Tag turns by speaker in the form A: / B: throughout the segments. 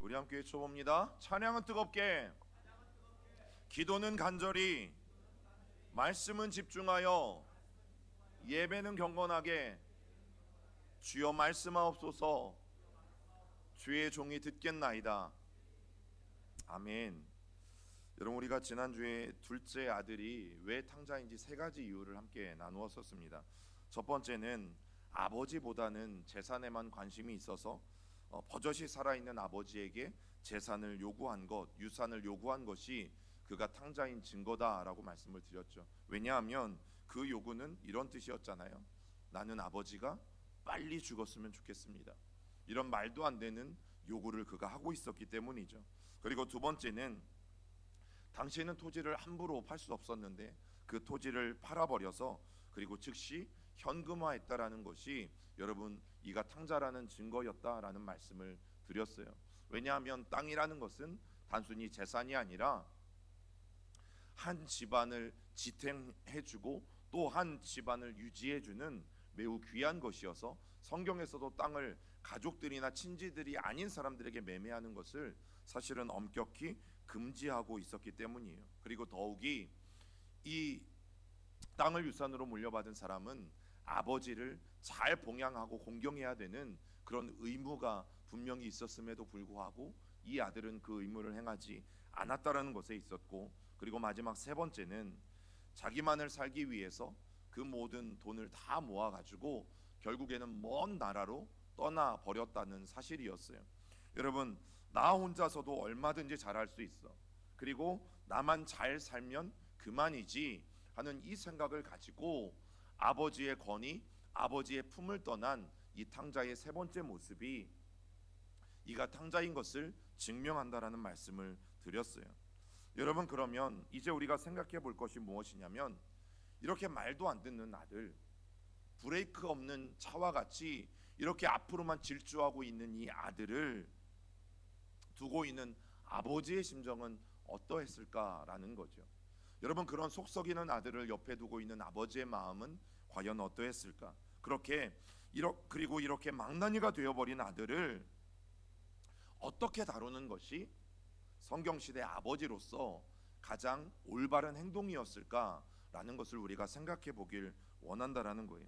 A: 우리 함께 외쳐봅니다. 찬양은 뜨겁게, 기도는 간절히, 말씀은 집중하여, 예배는 경건하게, 주여 말씀하옵소서. 주의 종이 듣겠나이다. 아멘. 여러분, 우리가 지난주에 둘째 아들이 왜 탕자인지 세 가지 이유를 함께 나누었었습니다. 첫 번째는 아버지보다는 재산에만 관심이 있어서 버젓이 살아있는 아버지에게 재산을 요구한 것, 유산을 요구한 것이 그가 탕자인 증거다라고 말씀을 드렸죠. 왜냐하면 그 요구는 이런 뜻이었잖아요. 나는 아버지가 빨리 죽었으면 좋겠습니다. 이런 말도 안 되는 요구를 그가 하고 있었기 때문이죠. 그리고 두 번째는 당시에는 토지를 함부로 팔 수 없었는데 그 토지를 팔아버려서 그리고 즉시 현금화했다라는 것이 여러분 이가 탕자라는 증거였다라는 말씀을 드렸어요. 왜냐하면 땅이라는 것은 단순히 재산이 아니라 한 집안을 지탱해주고 또 한 집안을 유지해주는 매우 귀한 것이어서 성경에서도 땅을 가족들이나 친지들이 아닌 사람들에게 매매하는 것을 사실은 엄격히 금지하고 있었기 때문이에요. 그리고 더욱이 이 땅을 유산으로 물려받은 사람은 아버지를 잘 봉양하고 공경해야 되는 그런 의무가 분명히 있었음에도 불구하고 이 아들은 그 의무를 행하지 않았다라는 것에 있었고, 그리고 마지막 세 번째는 자기만을 살기 위해서 그 모든 돈을 다 모아가지고 결국에는 먼 나라로 떠나 버렸다는 사실이었어요. 여러분, 나 혼자서도 얼마든지 잘할 수 있어, 그리고 나만 잘 살면 그만이지 하는 이 생각을 가지고 아버지의 권위, 아버지의 품을 떠난 이 탕자의 세 번째 모습이 이가 탕자인 것을 증명한다라는 말씀을 드렸어요. 여러분, 그러면 이제 우리가 생각해 볼 것이 무엇이냐면, 이렇게 말도 안 듣는 아들, 브레이크 없는 차와 같이 이렇게 앞으로만 질주하고 있는 이 아들을 두고 있는 아버지의 심정은 어떠했을까라는 거죠. 여러분, 그런 속썩이는 아들을 옆에 두고 있는 아버지의 마음은 과연 어떠했을까? 그리고 이렇게 망나니가 되어버린 아들을 어떻게 다루는 것이 성경시대 아버지로서 가장 올바른 행동이었을까라는 것을 우리가 생각해 보길 원한다라는 거예요.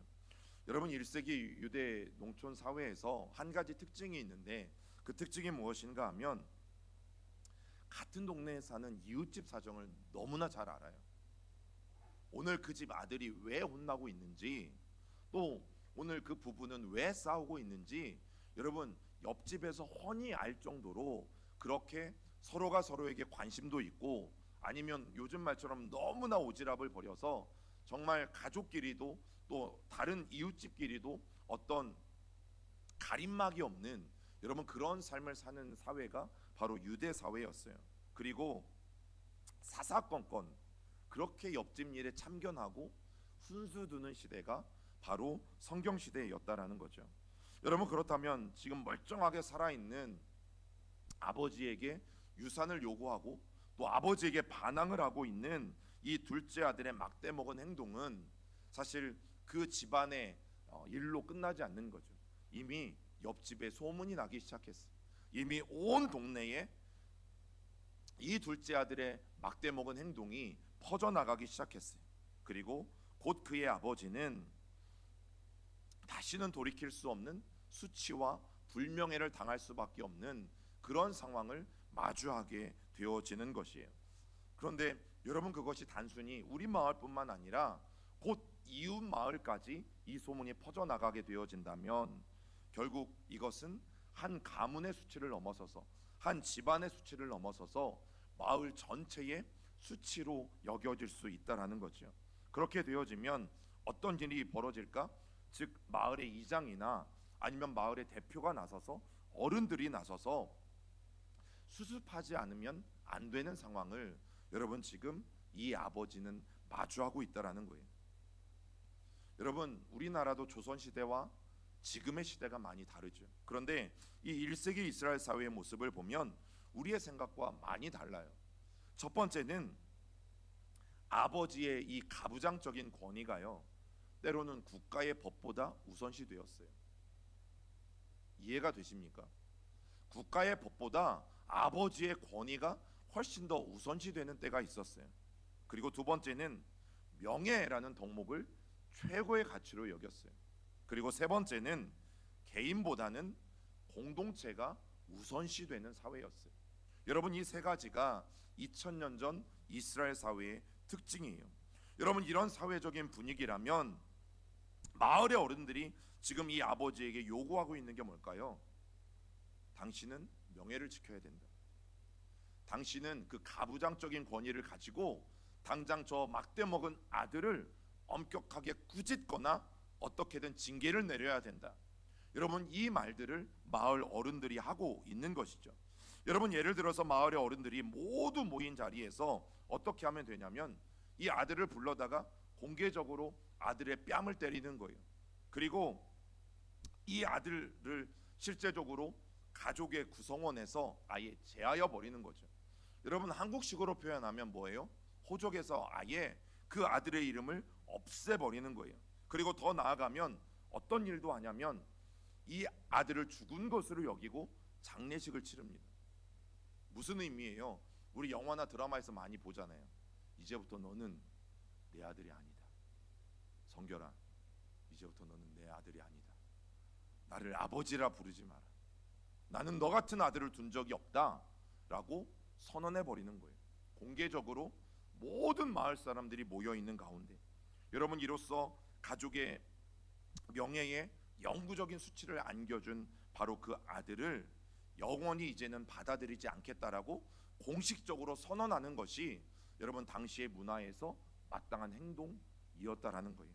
A: 여러분, 1세기 유대 농촌 사회에서 한 가지 특징이 있는데 그 특징이 무엇인가 하면 같은 동네에 사는 이웃집 사정을 너무나 잘 알아요. 오늘 그 집 아들이 왜 혼나고 있는지, 또 오늘 그 부부는 왜 싸우고 있는지 여러분 옆집에서 훤히 알 정도로 그렇게 서로가 서로에게 관심도 있고, 아니면 요즘 말처럼 너무나 오지랖을 벌여서 정말 가족끼리도 또 다른 이웃집끼리도 어떤 가림막이 없는 여러분 그런 삶을 사는 사회가 바로 유대 사회였어요. 그리고 사사건건 그렇게 옆집 일에 참견하고 훈수 두는 시대가 바로 성경 시대였다라는 거죠. 여러분, 그렇다면 지금 멀쩡하게 살아있는 아버지에게 유산을 요구하고 또 아버지에게 반항을 하고 있는 이 둘째 아들의 막대 먹은 행동은 사실 그 집안의 일로 끝나지 않는 거죠. 이미 옆집에 소문이 나기 시작했어요. 이미 온 동네에 이 둘째 아들의 막대 먹은 행동이 퍼져나가기 시작했어요. 그리고 곧 그의 아버지는 다시는 돌이킬 수 없는 수치와 불명예를 당할 수밖에 없는 그런 상황을 마주하게 되어지는 것이에요. 그런데 여러분, 그것이 단순히 우리 마을뿐만 아니라 곧 이웃 마을까지 이 소문이 퍼져나가게 되어진다면 결국 이것은 한 가문의 수치를 넘어서서, 한 집안의 수치를 넘어서서 마을 전체의 수치로 여겨질 수 있다라는 거죠. 그렇게 되어지면 어떤 일이 벌어질까? 즉 마을의 이장이나 아니면 마을의 대표가 나서서, 어른들이 나서서 수습하지 않으면 안 되는 상황을 여러분 지금 이 아버지는 마주하고 있다라는 거예요. 여러분, 우리나라도 조선시대와 지금의 시대가 많이 다르죠. 그런데 이 1세기 이스라엘 사회의 모습을 보면 우리의 생각과 많이 달라요. 첫 번째는 아버지의 이 가부장적인 권위가요, 때로는 국가의 법보다 우선시 되었어요. 이해가 되십니까? 국가의 법보다 아버지의 권위가 훨씬 더 우선시되는 때가 있었어요. 그리고 두 번째는 명예라는 덕목을 최고의 가치로 여겼어요. 그리고 세 번째는 개인보다는 공동체가 우선시되는 사회였어요. 여러분, 이 세 가지가 2000년 전 이스라엘 사회의 특징이에요. 여러분, 이런 사회적인 분위기라면 마을의 어른들이 지금 이 아버지에게 요구하고 있는 게 뭘까요? 당신은 명예를 지켜야 된다. 당신은 그 가부장적인 권위를 가지고 당장 저 막대 먹은 아들을 엄격하게 꾸짖거나 어떻게든 징계를 내려야 된다. 여러분, 이 말들을 마을 어른들이 하고 있는 것이죠. 여러분, 예를 들어서 마을의 어른들이 모두 모인 자리에서 어떻게 하면 되냐면 이 아들을 불러다가 공개적으로 아들의 뺨을 때리는 거예요. 그리고 이 아들을 실제적으로 가족의 구성원에서 아예 제하여 버리는 거죠. 여러분, 한국식으로 표현하면 뭐예요? 호적에서 아예 그 아들의 이름을 없애버리는 거예요. 그리고 더 나아가면 어떤 일도 하냐면 이 아들을 죽은 것으로 여기고 장례식을 치릅니다. 무슨 의미예요? 우리 영화나 드라마에서 많이 보잖아요. 이제부터 너는 내 아들이 아니다. 성결아, 이제부터 너는 내 아들이 아니다. 나를 아버지라 부르지 마라. 나는 너 같은 아들을 둔 적이 없다 라고 선언해 버리는 거예요. 공개적으로 모든 마을 사람들이 모여 있는 가운데 여러분, 이로써 가족의 명예에 영구적인 수치를 안겨준 바로 그 아들을 영원히 이제는 받아들이지 않겠다라고 공식적으로 선언하는 것이 여러분 당시의 문화에서 마땅한 행동이었다라는 거예요.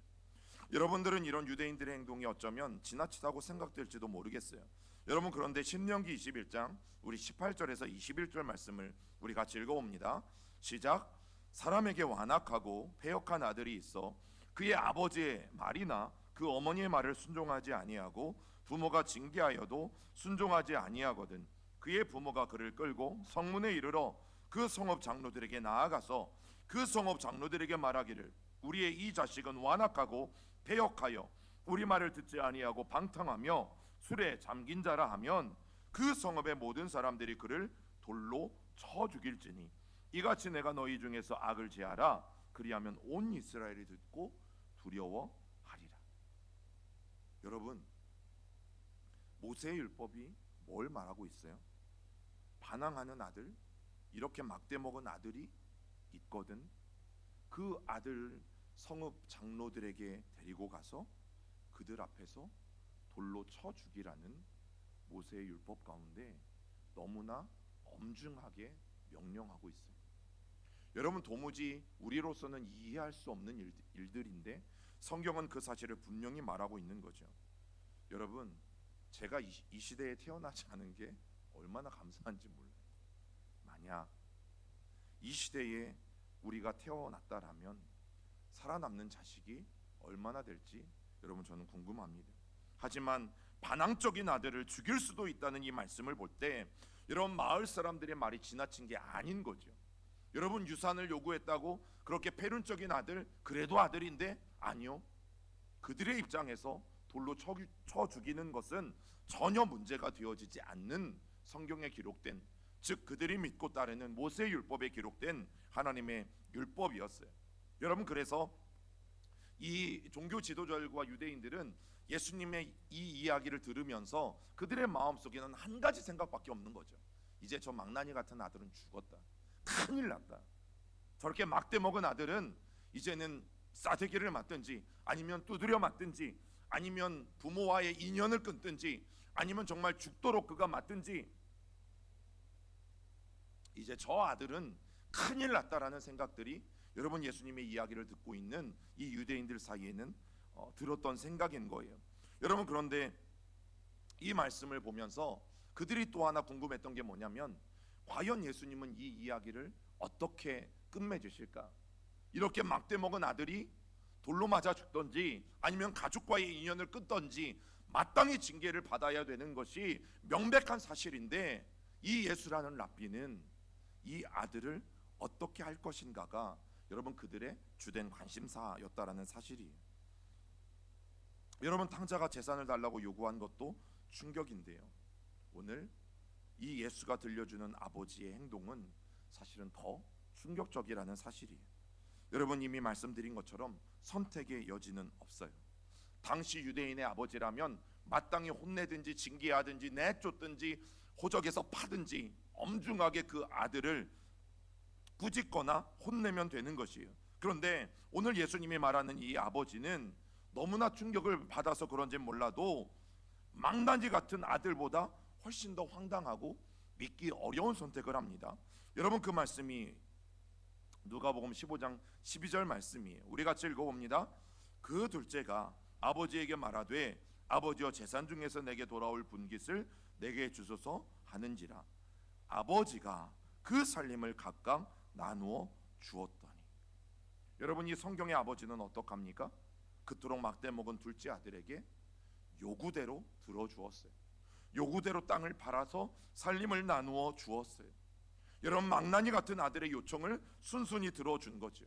A: 여러분들은 이런 유대인들의 행동이 어쩌면 지나치다고 생각될지도 모르겠어요. 여러분, 그런데 신명기 21장 우리 18절에서 21절 말씀을 우리 같이 읽어봅니다. 시작. 사람에게 완악하고 패역한 아들이 있어 그의 아버지의 말이나 그 어머니의 말을 순종하지 아니하고 부모가 징계하여도 순종하지 아니하거든 그의 부모가 그를 끌고 성문에 이르러 그 성읍 장로들에게 나아가서 그 성읍 장로들에게 말하기를 우리의 이 자식은 완악하고 패역하여 우리 말을 듣지 아니하고 방탕하며 술에 잠긴 자라 하면 그 성읍의 모든 사람들이 그를 돌로 쳐 죽일지니 이같이 내가 너희 중에서 악을 제하라. 그리하면 온 이스라엘이 듣고 두려워하리라. 여러분, 모세의 율법이 뭘 말하고 있어요? 반항하는 아들, 이렇게 막대 먹은 아들이 있거든. 그 아들 성읍 장로들에게 데리고 가서 그들 앞에서 돌로 쳐 죽이라는 모세의 율법 가운데 너무나 엄중하게 명령하고 있어요. 여러분, 도무지 우리로서는 이해할 수 없는 일들인데 성경은 그 사실을 분명히 말하고 있는 거죠. 여러분, 제가 이 시대에 태어나지 않은 게 얼마나 감사한지 몰라요. 만약 이 시대에 우리가 태어났다라면 살아남는 자식이 얼마나 될지 여러분 저는 궁금합니다. 하지만 반항적인 아들을 죽일 수도 있다는 이 말씀을 볼 때 여러분, 마을 사람들의 말이 지나친 게 아닌 거죠. 여러분, 유산을 요구했다고 그렇게 패륜적인 아들, 그래도 아들인데 아니요. 그들의 입장에서 돌로 쳐 죽이는 것은 전혀 문제가 되어지지 않는 성경에 기록된, 즉 그들이 믿고 따르는 모세의 율법에 기록된 하나님의 율법이었어요. 여러분, 그래서 이 종교 지도자들과 유대인들은 예수님의 이 이야기를 들으면서 그들의 마음속에는 한 가지 생각밖에 없는 거죠. 이제 저 망나니 같은 아들은 죽었다. 큰일 났다. 저렇게 막대 먹은 아들은 이제는 싸대기를 맞든지 아니면 두드려 맞든지 아니면 부모와의 인연을 끊든지 아니면 정말 죽도록 그가 맞든지 이제 저 아들은 큰일 났다라는 생각들이 여러분 예수님의 이야기를 듣고 있는 이 유대인들 사이에는 들었던 생각인 거예요. 여러분, 그런데 이 말씀을 보면서 그들이 또 하나 궁금했던 게 뭐냐면 과연 예수님은 이 이야기를 어떻게 끝맺으실까? 이렇게 막대 먹은 아들이 돌로 맞아 죽던지 아니면 가족과의 인연을 끊던지 마땅히 징계를 받아야 되는 것이 명백한 사실인데 이 예수라는 랍비는 이 아들을 어떻게 할 것인가가 여러분 그들의 주된 관심사였다라는 사실이에요. 여러분, 탕자가 재산을 달라고 요구한 것도 충격인데요. 오늘 이 예수가 들려주는 아버지의 행동은 사실은 더 충격적이라는 사실이에요. 여러분, 이미 말씀드린 것처럼 선택의 여지는 없어요. 당시 유대인의 아버지라면 마땅히 혼내든지 징계하든지 내쫓든지 호적에서 파든지 엄중하게 그 아들을 꾸짖거나 혼내면 되는 것이에요. 그런데 오늘 예수님이 말하는 이 아버지는 너무나 충격을 받아서 그런지 몰라도 망나니 같은 아들보다 훨씬 더 황당하고 믿기 어려운 선택을 합니다. 여러분, 그 말씀이 누가복음 15장 12절 말씀이에요. 우리 같이 읽어봅니다. 그 둘째가 아버지에게 말하되 아버지여 재산 중에서 내게 돌아올 분깃을 내게 주소서 하는지라. 아버지가 그 살림을 각각 나누어 주었더니. 여러분, 이 성경의 아버지는 어떡합니까? 그토록 막대 먹은 둘째 아들에게 요구대로 들어주었어요. 요구대로 땅을 팔아서 살림을 나누어 주었어요. 여러분, 망나니 같은 아들의 요청을 순순히 들어준 거죠.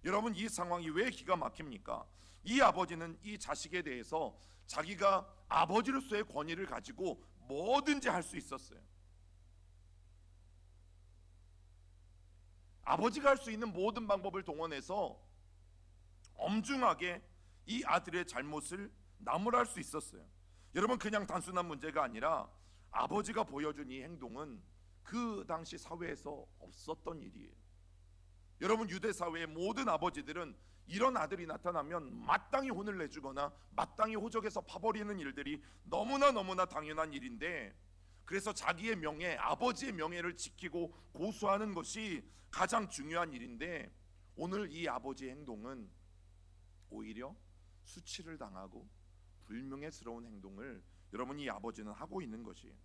A: 여러분, 이 상황이 왜 기가 막힙니까? 이 아버지는 이 자식에 대해서 자기가 아버지로서의 권위를 가지고 뭐든지 할 수 있었어요. 아버지가 할 수 있는 모든 방법을 동원해서 엄중하게 이 아들의 잘못을 나무랄 수 있었어요. 여러분, 그냥 단순한 문제가 아니라 아버지가 보여준 이 행동은 그 당시 사회에서 없었던 일이에요. 여러분, 유대 사회의 모든 아버지들은 이런 아들이 나타나면 마땅히 혼을 내주거나 마땅히 호적에서 파버리는 일들이 너무나 당연한 일인데, 그래서 자기의 명예, 아버지의 명예를 지키고 고수하는 것이 가장 중요한 일인데, 오늘 이 아버지의 행동은 오히려 수치를 당하고 불명예스러운 행동을 여러분, 이 아버지는 하고 있는 것이에요.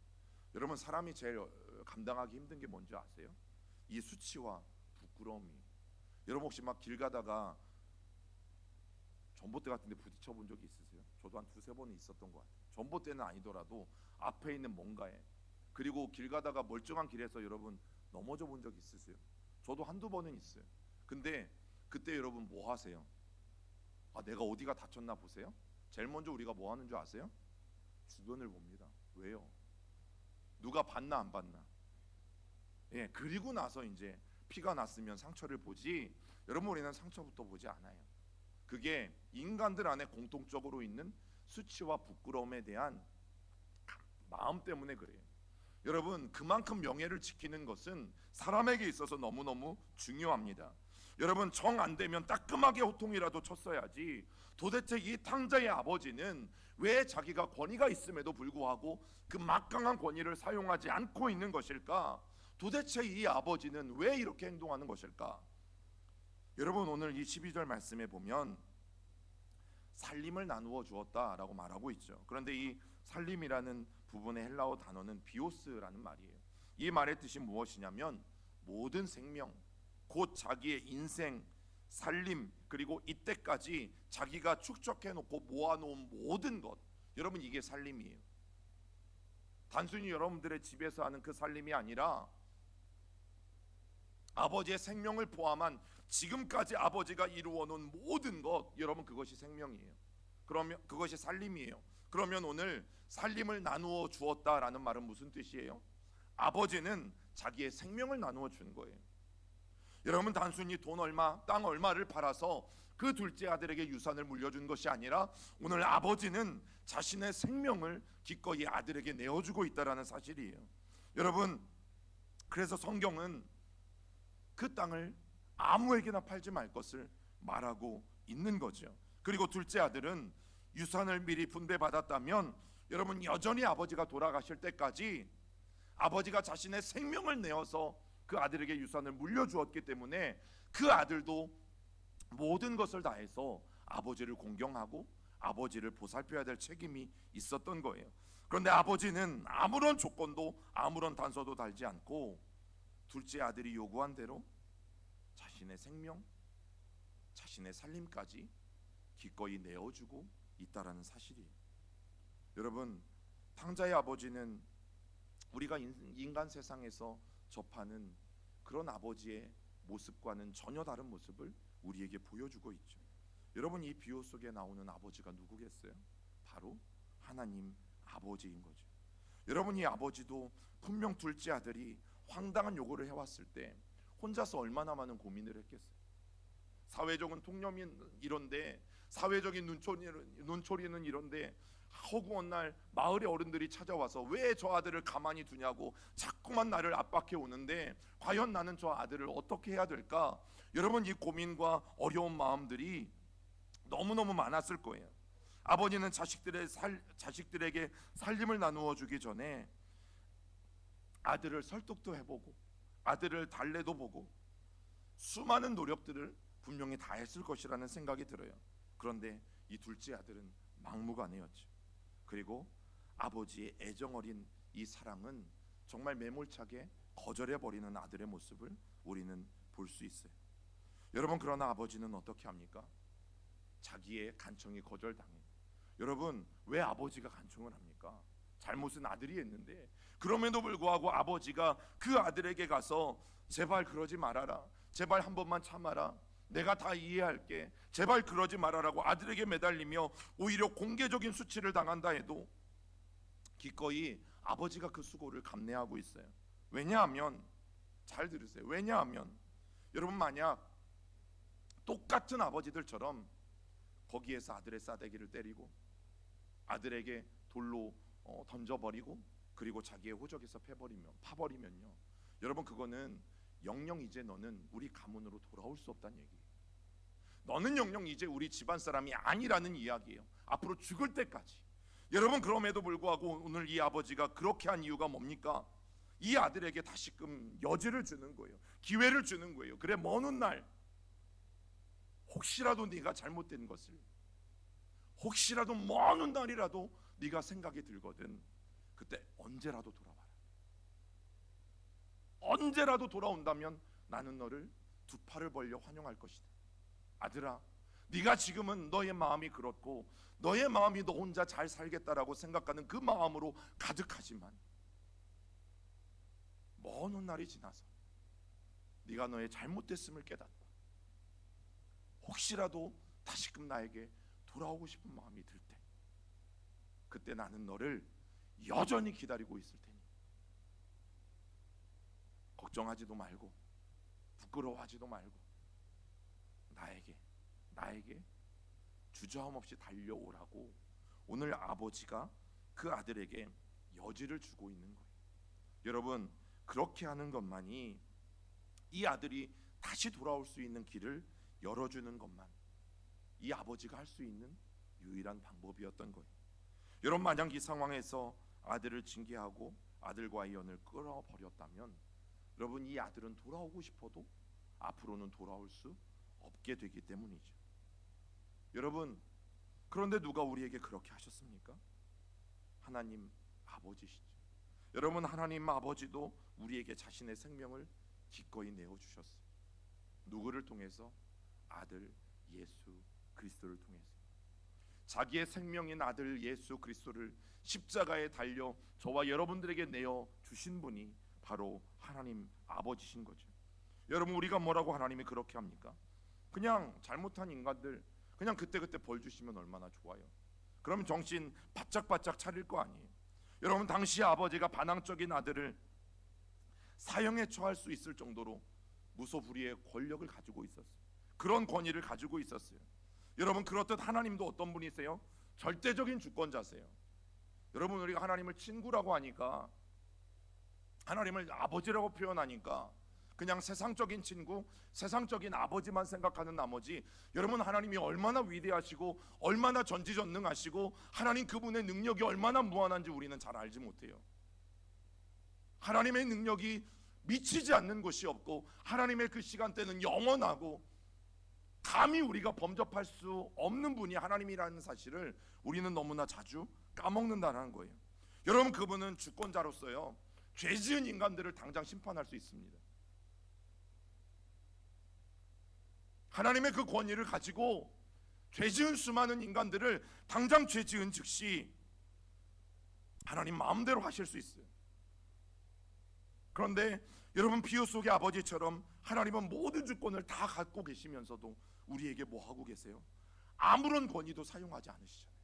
A: 여러분, 사람이 제일 감당하기 힘든 게 뭔지 아세요? 이 수치와 부끄러움이. 여러분, 혹시 막 길 가다가 전봇대 같은 데 부딪혀 본 적이 있으세요? 저도 한 두세 번은 있었던 것 같아요. 전봇대는 아니더라도 앞에 있는 뭔가에, 그리고 길 가다가 멀쩡한 길에서 여러분 넘어져 본 적 있으세요? 저도 한두 번은 있어요. 근데 그때 여러분 뭐 하세요? 내가 어디가 다쳤나 보세요? 제일 먼저 우리가 뭐 하는 줄 아세요? 주변을 봅니다. 왜요? 누가 봤나 안 봤나? 그리고 나서 이제 피가 났으면 상처를 보지, 여러분, 우리는 상처부터 보지 않아요. 그게 인간들 안에 공통적으로 있는 수치와 부끄러움에 대한 마음 때문에 그래요. 여러분, 그만큼 명예를 지키는 것은 사람에게 있어서 너무너무 중요합니다. 여러분, 정 안 되면 따끔하게 호통이라도 쳤어야지. 도대체 이 탕자의 아버지는 왜 자기가 권위가 있음에도 불구하고 그 막강한 권위를 사용하지 않고 있는 것일까? 도대체 이 아버지는 왜 이렇게 행동하는 것일까? 여러분, 오늘 이 12절 말씀에 보면 살림을 나누어 주었다라고 말하고 있죠. 그런데 이 살림이라는 부분의 헬라어 단어는 비오스라는 말이에요. 이 말의 뜻이 무엇이냐면 모든 생명, 곧 자기의 인생, 살림, 그리고 이때까지 자기가 축적해 놓고 모아놓은 모든 것, 여러분, 이게 살림이에요. 단순히 여러분들의 집에서 하는 그 살림이 아니라 아버지의 생명을 포함한 지금까지 아버지가 이루어 놓은 모든 것, 여러분, 그것이 생명이에요. 그러면 그것이 살림이에요. 그러면 오늘 살림을 나누어 주었다라는 말은 무슨 뜻이에요? 아버지는 자기의 생명을 나누어 준 거예요. 여러분, 단순히 돈 얼마, 땅 얼마를 팔아서 그 둘째 아들에게 유산을 물려준 것이 아니라 오늘 아버지는 자신의 생명을 기꺼이 아들에게 내어주고 있다라는 사실이에요. 여러분, 그래서 성경은 그 땅을 아무에게나 팔지 말 것을 말하고 있는 거죠. 그리고 둘째 아들은 유산을 미리 분배받았다면 여러분, 여전히 아버지가 돌아가실 때까지 아버지가 자신의 생명을 내어서 그 아들에게 유산을 물려주었기 때문에 그 아들도 모든 것을 다해서 아버지를 공경하고 아버지를 보살펴야 될 책임이 있었던 거예요. 그런데 아버지는 아무런 조건도 아무런 단서도 달지 않고 둘째 아들이 요구한 대로 자신의 생명, 자신의 살림까지 기꺼이 내어주고 있다라는 사실이에요. 여러분, 탕자의 아버지는 우리가 인간 세상에서 접하는 그런 아버지의 모습과는 전혀 다른 모습을 우리에게 보여주고 있죠. 여러분, 이 비유 속에 나오는 아버지가 누구겠어요? 바로 하나님 아버지인 거죠. 여러분, 이 아버지도 분명 둘째 아들이 황당한 요구를 해왔을 때 혼자서 얼마나 많은 고민을 했겠어요. 사회적인 통념이 이런데, 사회적인 눈초리는 이런데, 허구한 날 마을의 어른들이 찾아와서 왜 저 아들을 가만히 두냐고 자꾸만 나를 압박해 오는데 과연 나는 저 아들을 어떻게 해야 될까? 여러분, 이 고민과 어려운 마음들이 너무너무 많았을 거예요. 아버지는 자식들에게 살림을 나누어 주기 전에 아들을 설득도 해보고 아들을 달래도 보고 수많은 노력들을 분명히 다 했을 것이라는 생각이 들어요. 그런데 이 둘째 아들은 막무가내였죠. 그리고 아버지의 애정어린 이 사랑은 정말 매몰차게 거절해버리는 아들의 모습을 우리는 볼 수 있어요. 여러분, 그러나 아버지는 어떻게 합니까? 자기의 간청이 거절당해요. 여러분, 왜 아버지가 간청을 합니까? 잘못은 아들이 했는데, 그럼에도 불구하고 아버지가 그 아들에게 가서 제발 그러지 말아라, 제발 한 번만 참아라, 내가 다 이해할게, 제발 그러지 말아라고 아들에게 매달리며 오히려 공개적인 수치를 당한다 해도 기꺼이 아버지가 그 수고를 감내하고 있어요. 왜냐하면, 잘 들으세요, 왜냐하면 여러분, 만약 똑같은 아버지들처럼 거기에서 아들의 싸대기를 때리고 아들에게 돌로 던져버리고 그리고 자기의 호적에서 파버리면요, 여러분, 그거는 영영 이제 너는 우리 가문으로 돌아올 수 없다는 얘기예요. 너는 영영 이제 우리 집안 사람이 아니라는 이야기예요. 앞으로 죽을 때까지. 여러분, 그럼에도 불구하고 오늘 이 아버지가 그렇게 한 이유가 뭡니까? 이 아들에게 다시금 여지를 주는 거예요. 기회를 주는 거예요. 그래, 먼 훗날 혹시라도 네가 잘못된 것을, 혹시라도 먼 훗날이라도 네가 생각이 들거든, 그때 언제라도 돌아와라. 언제라도 돌아온다면 나는 너를 두 팔을 벌려 환영할 것이다. 아들아, 네가 지금은 너의 마음이 그렇고 너의 마음이 너 혼자 잘 살겠다라고 생각하는 그 마음으로 가득하지만 먼 훗날이 지나서 네가 너의 잘못됐음을 깨닫고 혹시라도 다시금 나에게 돌아오고 싶은 마음이 들 때, 그때 나는 너를 여전히 기다리고 있을 테니 걱정하지도 말고 부끄러워하지도 말고 나에게 주저함 없이 달려오라고 오늘 아버지가 그 아들에게 여지를 주고 있는 거예요. 여러분, 그렇게 하는 것만이 이 아들이 다시 돌아올 수 있는 길을 열어주는 것만 이 아버지가 할 수 있는 유일한 방법이었던 거예요. 여러분, 만약 이 상황에서 아들을 징계하고 아들과의 연을 끊어버렸다면 여러분, 이 아들은 돌아오고 싶어도 앞으로는 돌아올 수 없게 되기 때문이죠. 여러분, 그런데 누가 우리에게 그렇게 하셨습니까? 하나님 아버지시죠. 여러분, 하나님 아버지도 우리에게 자신의 생명을 기꺼이 내어주셨어요. 누구를 통해서? 아들 예수 그리스도를 통해서. 자기의 생명인 아들 예수 그리스도를 십자가에 달려 저와 여러분들에게 내어 주신 분이 바로 하나님 아버지신 거죠. 여러분, 우리가 뭐라고 하나님이 그렇게 합니까? 그냥 잘못한 인간들 그냥 그때그때 벌 주시면 얼마나 좋아요. 그럼 정신 바짝바짝 차릴 거 아니에요. 여러분, 당시 아버지가 반항적인 아들을 사형에 처할 수 있을 정도로 무소불위의 권력을 가지고 있었어요. 그런 권위를 가지고 있었어요. 여러분, 그렇듯 하나님도 어떤 분이세요? 절대적인 주권자세요. 여러분, 우리가 하나님을 친구라고 하니까, 하나님을 아버지라고 표현하니까 그냥 세상적인 친구, 세상적인 아버지만 생각하는 나머지, 여러분, 하나님이 얼마나 위대하시고 얼마나 전지전능하시고 하나님 그분의 능력이 얼마나 무한한지 우리는 잘 알지 못해요. 하나님의 능력이 미치지 않는 곳이 없고 하나님의 그 시간대는 영원하고 감히 우리가 범접할 수 없는 분이 하나님이라는 사실을 우리는 너무나 자주 까먹는다는 거예요. 여러분, 그분은 주권자로서요, 죄 지은 인간들을 당장 심판할 수 있습니다. 하나님의 그 권위를 가지고 죄 지은 수많은 인간들을 당장 죄 지은 즉시 하나님 마음대로 하실 수 있어요. 그런데 여러분, 비유 속의 아버지처럼 하나님은 모든 주권을 다 갖고 계시면서도 우리에게 뭐 하고 계세요? 아무런 권위도 사용하지 않으시잖아요.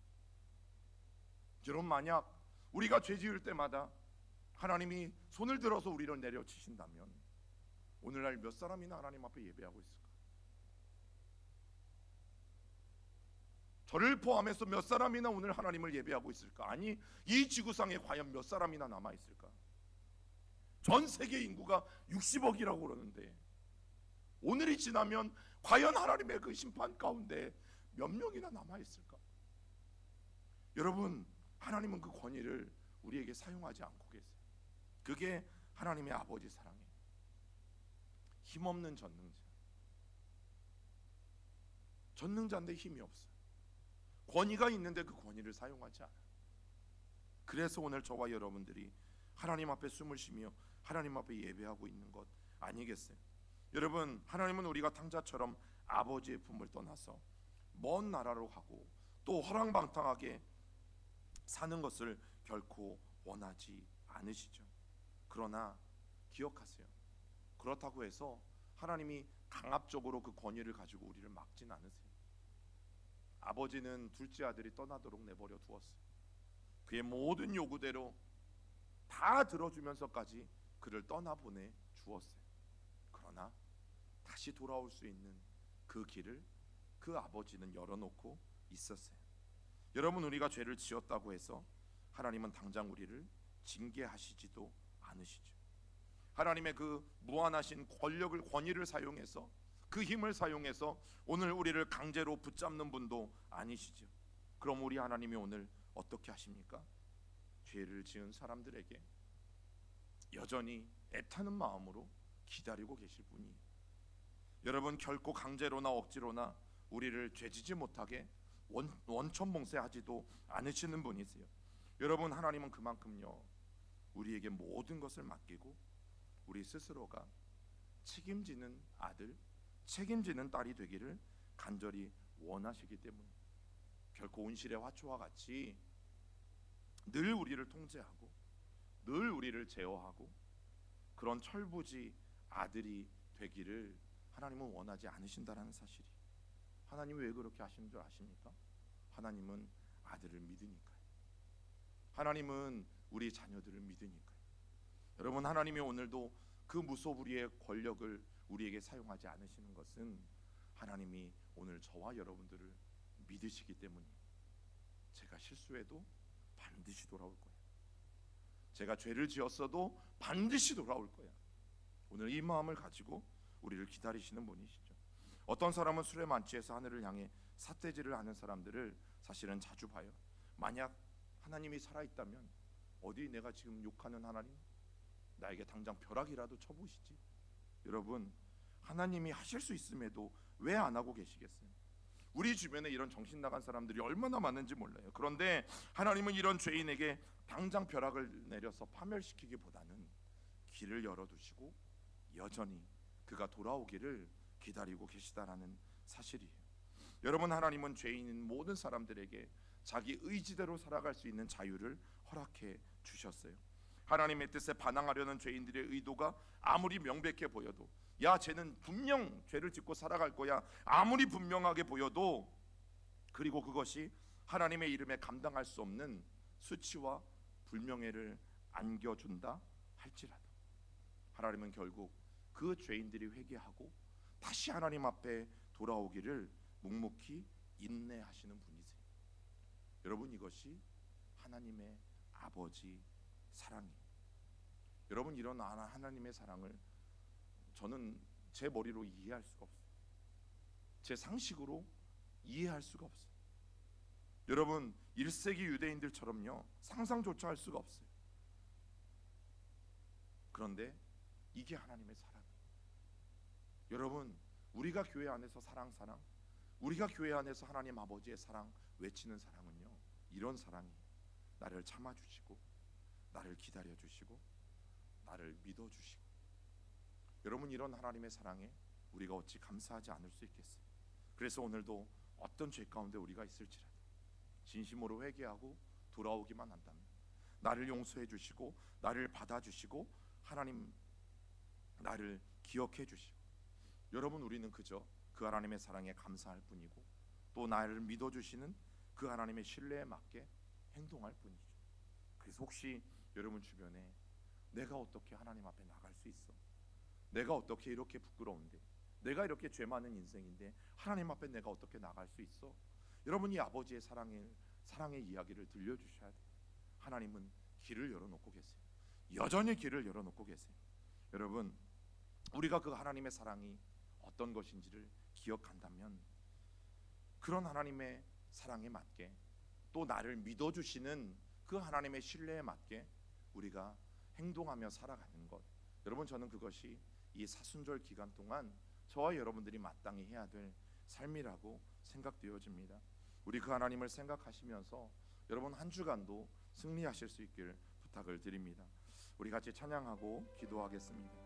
A: 여러분, 만약 우리가 죄 지을 때마다 하나님이 손을 들어서 우리를 내려치신다면 오늘날 몇 사람이나 하나님 앞에 예배하고 있을까? 저를 포함해서 몇 사람이나 오늘 하나님을 예배하고 있을까? 아니, 이 지구상에 과연 몇 사람이나 남아 있을까? 전 세계 인구가 60억이라고 그러는데 오늘이 지나면 과연 하나님의 그 심판 가운데 몇 명이나 남아 있을까? 여러분, 하나님은 그 권위를 우리에게 사용하지 않고 계세요. 그게 하나님의 아버지 사랑이에요. 힘없는 전능자인데 힘이 없어요. 권위가 있는데 그 권위를 사용하지 않아요. 그래서 오늘 저와 여러분들이 하나님 앞에 숨을 쉬며 하나님 앞에 예배하고 있는 것 아니겠어요? 여러분, 하나님은 우리가 탕자처럼 아버지의 품을 떠나서 먼 나라로 가고 또 허랑방탕하게 사는 것을 결코 원하지 않으시죠. 그러나 기억하세요. 그렇다고 해서 하나님이 강압적으로 그 권위를 가지고 우리를 막진 않으세요. 아버지는 둘째 아들이 떠나도록 내버려 두었어요. 그의 모든 요구대로 다 들어주면서까지 그를 떠나보내 주었어요. 그러나 다시 돌아올 수 있는 그 길을 그 아버지는 열어놓고 있었어요. 여러분, 우리가 죄를 지었다고 해서 하나님은 당장 우리를 징계하시지도 않으시죠. 하나님의 그 무한하신 권위를 사용해서 그 힘을 사용해서 오늘 우리를 강제로 붙잡는 분도 아니시죠. 그럼 우리 하나님이 오늘 어떻게 하십니까? 죄를 지은 사람들에게 여전히 애타는 마음으로 기다리고 계실 분이에요. 여러분, 결코 강제로나 억지로나 우리를 죄지지 못하게 원천봉쇄하지도 않으시는 분이세요. 여러분, 하나님은 그만큼요 우리에게 모든 것을 맡기고 우리 스스로가 책임지는 아들, 책임지는 딸이 되기를 간절히 원하시기 때문에 결코 온실의 화초와 같이 늘 우리를 통제하고 늘 우리를 제어하고 그런 철부지 아들이 되기를 하나님은 원하지 않으신다라는 사실이. 하나님이 왜 그렇게 하시는 줄 아십니까? 하나님은 아들을 믿으니까요. 하나님은 우리 자녀들을 믿으니까요. 여러분, 하나님이 오늘도 그 무소불위의 권력을 우리에게 사용하지 않으시는 것은 하나님이 오늘 저와 여러분들을 믿으시기 때문이에요. 제가 실수해도 반드시 돌아올 거야. 제가 죄를 지었어도 반드시 돌아올 거야. 오늘 이 마음을 가지고 우리를 기다리시는 분이시죠. 어떤 사람은 술에 만취해서 하늘을 향해 삿대질을 하는 사람들을 사실은 자주 봐요. 만약 하나님이 살아있다면 어디 내가 지금 욕하는 하나님, 나에게 당장 벼락이라도 쳐보시지. 여러분, 하나님이 하실 수 있음에도 왜 안 하고 계시겠어요? 우리 주변에 이런 정신 나간 사람들이 얼마나 많은지 몰라요. 그런데 하나님은 이런 죄인에게 당장 벼락을 내려서 파멸시키기보다는 길을 열어두시고 여전히 그가 돌아오기를 기다리고 계시다라는 사실이에요. 여러분, 하나님은 죄인인 모든 사람들에게 자기 의지대로 살아갈 수 있는 자유를 허락해 주셨어요. 하나님의 뜻에 반항하려는 죄인들의 의도가 아무리 명백해 보여도, 야, 쟤는 분명 죄를 짓고 살아갈 거야, 아무리 분명하게 보여도, 그리고 그것이 하나님의 이름에 감당할 수 없는 수치와 불명예를 안겨준다 할지라도 하나님은 결국 그 죄인들이 회개하고 다시 하나님 앞에 돌아오기를 묵묵히 인내하시는 분이세요. 여러분, 이것이 하나님의 아버지 사랑이에요. 여러분, 이런 하나님의 사랑을 저는 제 머리로 이해할 수가 없어요. 제 상식으로 이해할 수가 없어요. 여러분, 1세기 유대인들처럼요 상상조차 할 수가 없어요. 그런데 이게 하나님의 사랑이에요. 여러분, 우리가 교회 안에서 사랑, 우리가 교회 안에서 하나님 아버지의 사랑 외치는 사랑은요 이런 사랑이에요. 나를 참아주시고 나를 기다려주시고 나를 믿어주시고. 여러분, 이런 하나님의 사랑에 우리가 어찌 감사하지 않을 수 있겠어요? 그래서 오늘도 어떤 죄 가운데 우리가 있을지라도 진심으로 회개하고 돌아오기만 한다면 나를 용서해 주시고 나를 받아주시고 하나님 나를 기억해 주시고, 여러분, 우리는 그저 그 하나님의 사랑에 감사할 뿐이고 또 나를 믿어주시는 그 하나님의 신뢰에 맞게 행동할 뿐이죠. 그래서 혹시 여러분 주변에 내가 어떻게 하나님 앞에 나갈 수 있어? 내가 어떻게 이렇게 부끄러운데, 내가 이렇게 죄 많은 인생인데 하나님 앞에 내가 어떻게 나갈 수 있어? 여러분이 아버지의 사랑의 이야기를 들려주셔야 돼요. 하나님은 길을 열어놓고 계세요. 여전히 길을 열어놓고 계세요. 여러분, 우리가 그 하나님의 사랑이 어떤 것인지를 기억한다면 그런 하나님의 사랑에 맞게, 또 나를 믿어주시는 그 하나님의 신뢰에 맞게 우리가 행동하며 살아가는 것, 여러분, 저는 그것이 이 사순절 기간 동안 저와 여러분들이 마땅히 해야 될 삶이라고 생각되어집니다. 우리 그 하나님을 생각하시면서 여러분 한 주간도 승리하실 수 있길 부탁을 드립니다. 우리 같이 찬양하고 기도하겠습니다.